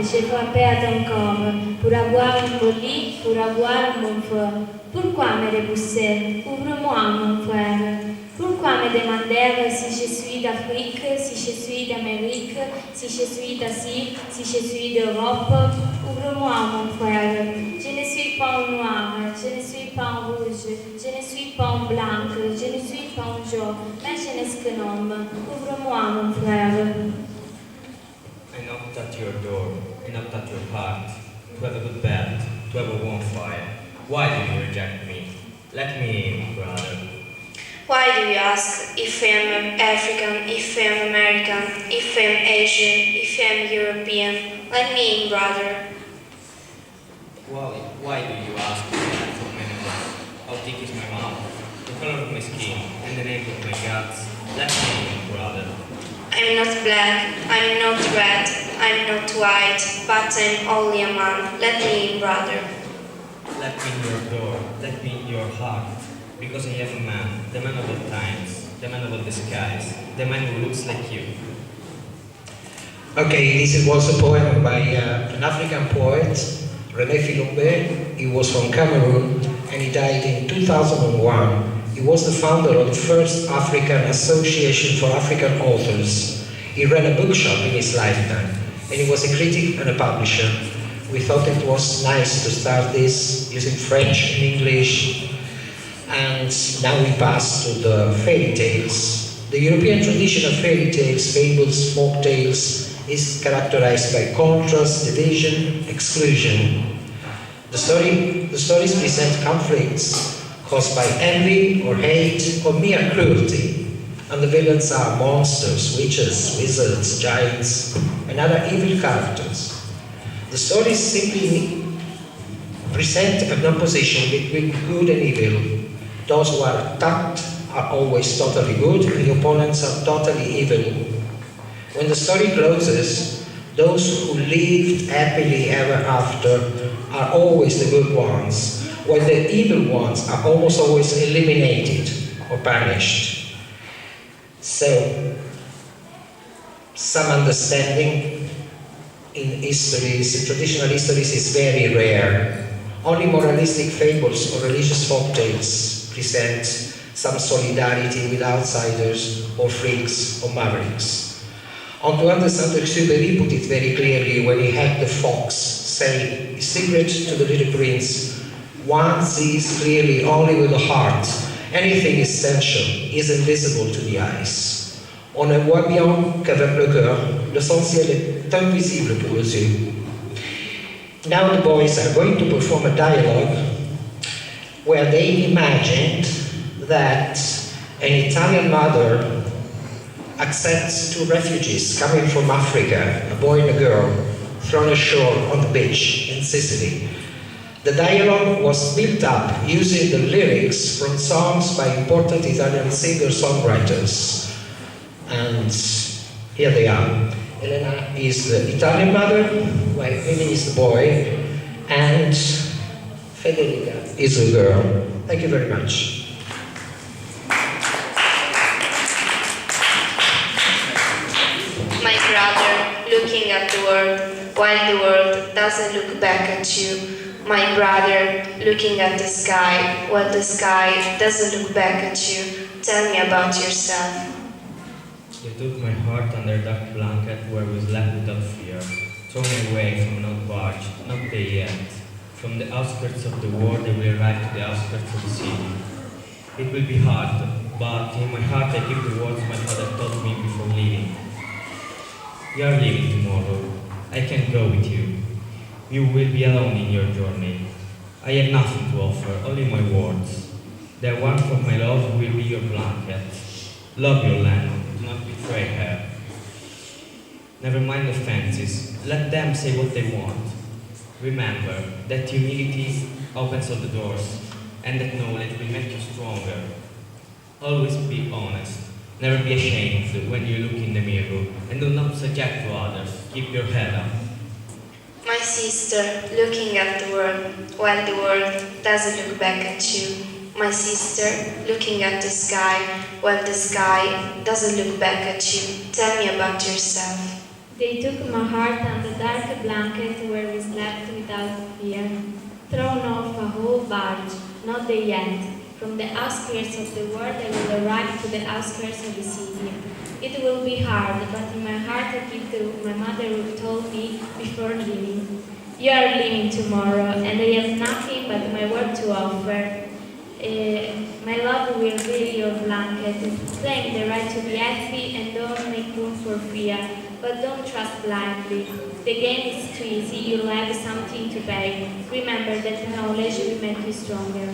j'ai frappé à ton corps, pour avoir un beau lit, pour avoir un bon feu. Pourquoi me repousser? Ouvre-moi, mon frère. Pourquoi me demander si je suis d'Afrique, si je suis d'Amérique, si je suis d'Asie, si je suis d'Europe? Ouvre-moi, mon frère. Je ne suis pas en noir, je ne suis pas en rouge, je ne suis pas en blanc, je ne suis pas en jaune, mais je n'ai qu'un homme. Ouvre-moi, mon frère. I knocked at your door, I knocked at your heart, to have a good bed, to have a warm fire. Why do you reject me? Let me in, brother. Why do you ask if I'm African, if I'm American, if I'm Asian, if I'm European? Let me in, brother. Why do you ask me that so many times? How thick is my mouth? The color of my skin, and the name of my guts? Let me in, brother. I'm not black, I'm not red, I'm not white, but I'm only a man. Let me in, brother. Let me in your door, let me in your heart, because I am a man, the man of all times, the man of all the skies, the man who looks like you. Okay, this was a poem by an African poet, René Philombe. He was from Cameroon and he died in 2001. He was the founder of the first African Association for African Authors. He ran a bookshop in his lifetime and he was a critic and a publisher. We thought it was nice to start this using French and English, and now we pass to the fairy tales. The European tradition of fairy tales, fables, folk tales is characterized by contrast, division, exclusion. The stories present conflicts caused by envy or hate or mere cruelty, and the villains are monsters, witches, wizards, giants, and other evil characters. The stories simply present an opposition between good and evil. Those who are attacked are always totally good, and the opponents are totally evil. When the story closes, those who lived happily ever after are always the good ones, while the evil ones are almost always eliminated or punished. So, some understanding in histories, traditional histories, is very rare. Only moralistic fables or religious folktales present some solidarity with outsiders or freaks or mavericks. Antoine de Saint-Exupéry put it very clearly when he had the fox say his secret to the little prince: one sees clearly only with the heart. Anything essential is invisible to the eyes. On ne voit bien qu'avec le cœur, l'essentiel est invisible pour les yeux. Now the boys are going to perform a dialogue where they imagined that an Italian mother accepts two refugees coming from Africa, a boy and a girl, thrown ashore on the beach in Sicily. The dialogue was built up using the lyrics from songs by important Italian singer-songwriters. And here they are. Elena is the Italian mother, while Vinny is the boy, and Federica is the girl. Thank you very much. My brother, looking at the world, while the world doesn't look back at you. My brother, looking at the sky, while the sky doesn't look back at you. Tell me about yourself. You took my heart under dark blanket where we slept without fear, thrown away from no barge, not there yet. From the outskirts of the world I will arrive to the outskirts of the city. It will be hard, but in my heart I keep the words my father taught me before leaving. You are leaving tomorrow. I can't go with you. You will be alone in your journey. I have nothing to offer, only my words. The warmth of my love will be your blanket. Love your land, do not betray her. Never mind offenses, let them say what they want. Remember that humility opens all the doors, and that knowledge will make you stronger. Always be honest, never be ashamed when you look in the mirror, and do not subject to others, keep your head up. My sister, looking at the world, while the world doesn't look back at you. My sister, looking at the sky, while the sky doesn't look back at you. Tell me about yourself. They took my heart and the dark blanket where we slept without fear. Thrown off a whole barge, not they yet. From the outskirts of the world I will arrive to the outskirts of the city. It will be hard, but in my heart I keep my mother told me before leaving. You are leaving tomorrow, and I have nothing but my word to offer. My love will be your blanket. Claim the right to be happy and don't make room for fear, but don't trust blindly. The game is too easy, you'll have something to pay. Remember that knowledge will make you stronger.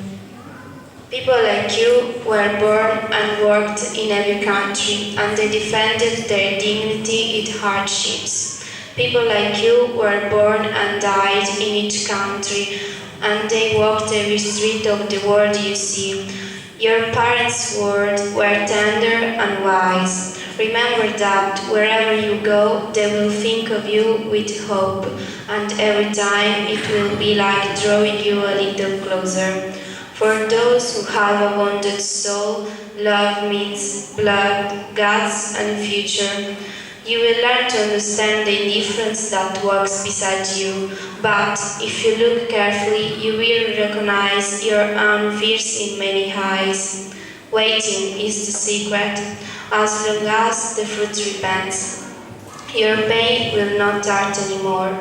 People like you were born and worked in every country, and they defended their dignity in hardships. People like you were born and died in each country, and they walked every street of the world you see. Your parents' words were tender and wise. Remember that wherever you go, they will think of you with hope, and every time it will be like drawing you a little closer. For those who have a wounded soul, love means blood, guts, and future. You will learn to understand the indifference that walks beside you, but if you look carefully, you will recognize your own fears in many eyes. Waiting is the secret, as long as the fruit repents. Your pain will not hurt anymore.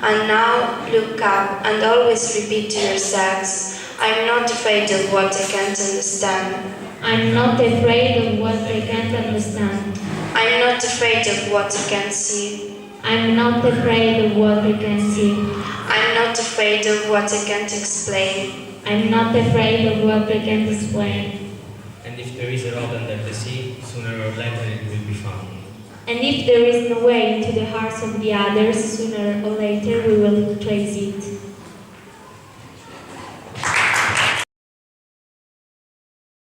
And now look up and always repeat to yourselves, I'm not afraid of what I can't understand. I'm not afraid of what I can't understand. I'm not afraid of what I can't see. I'm not afraid of what I can see. I'm not afraid of what I can't explain. I'm not afraid of what I can't explain. And if there is a road under the sea, sooner or later it will be found. And if there is no way into the hearts of the others, sooner or later we will trace it.